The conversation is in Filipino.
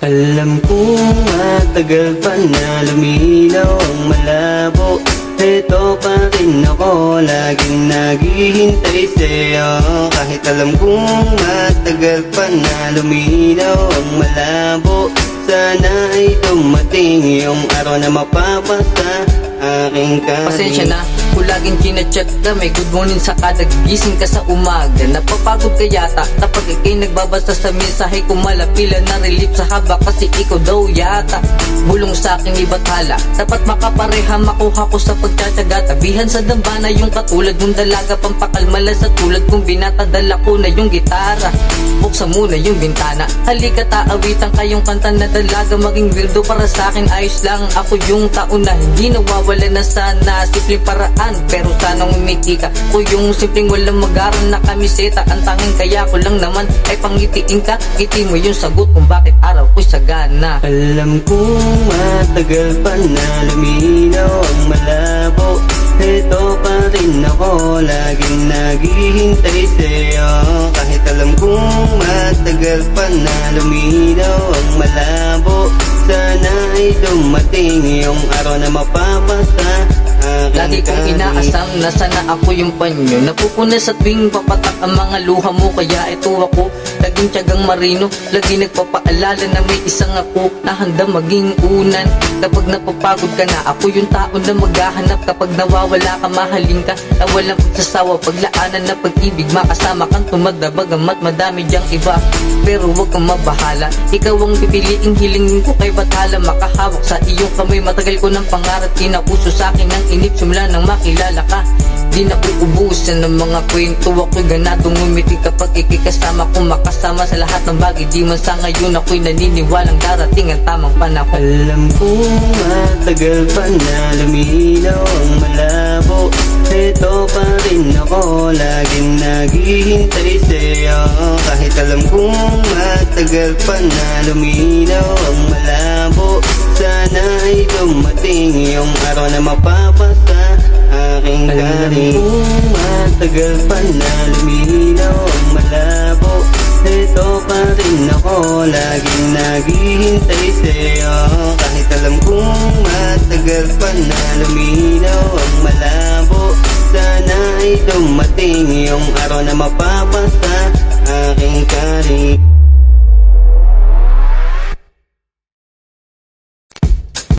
Alam kong matagal pa na luminaw ang malabo. Eto pa rin ako, laging naghihintay sa'yo. Kahit alam kong matagal pa na luminaw ang malabo, sana ay dumating yung araw na mapapasa aking kanin. Pasensya na, kung laging kinachat ka, may good morning sa kada gising ka sa umaga. Napapagod ka yata kapag ikay nagbabasa sa mensahe ko, malapila na relief sa haba kasi ikaw daw yata bulong sa aking ibathala. Dapat makapareha makuha ko sa pagtsatsaga, tabihan sa dambana yung katulad mong dalaga, pampakalmala sa tulad kong binata, dala ko na yung gitara. Buksan muna yung bintana, halika taawitan kayong kanta na dalaga. Maging weirdo para sa akin, ayos lang, ako yung tao na hindi nawawala na sana. Simpleng paraan pero sanang umiti ka, ko yung simpleng walang mag-aral na kamiseta. Ang tanging kaya ko lang naman ay pangitiin ka, ngiti mo yung sagot kung bakit araw ko'y sagana. Alam kong matagal pa na luminaw ang malabo. Eto pa rin ako, laging naghihintay sa'yo. Kahit alam kong matagal pa na luminaw ang malabo, sana ay dumating yung araw na mapapasa lagi kong inaasam na sana ako yung panyo, napupuna sa tuwing papatak ang mga luha mo. Kaya ito ako, laging tiyagang marino, lagi nagpapaalala na may isang ako na handa maging unan. Kapag napapagod ka na, ako yung tao na maghahanap. Kapag nawawala ka, mahalin ka na walang pagsasawa, paglaanan na pag-ibig. Makasama kang tumadabag, amat madami diyang iba, pero huwag kang mabahala. Ikaw ang pipiliing hilingin ko kay bathala. Makahawak sa iyong kamay, matagal ko ng pangarap, kinauso sa akin ng inip simula nang makilala ka. Di na uubusan ng mga kwento, ako'y ganadong ngumiti kapag ikikasama ko. Makasama sa lahat ng bagay, di man sa ngayon ako'y naniniwalang darating ang tamang panahon. Alam kong matagal pa na luminaw ang malabo. Eto pa rin ako, laging naghihintay sa'yo. Kahit alam kong matagal pa na luminaw ang malabo, sana ay dumating yung araw na mapapasa aking kanin. Alam kong matagal pa na luminaw ang malabo. Eto pa rin ako, laging naghihintay sa'yo. Kahit alam kong matagal pa na luminaw ang malabo, sana ay dumating yung araw na mapapasa aking kanin.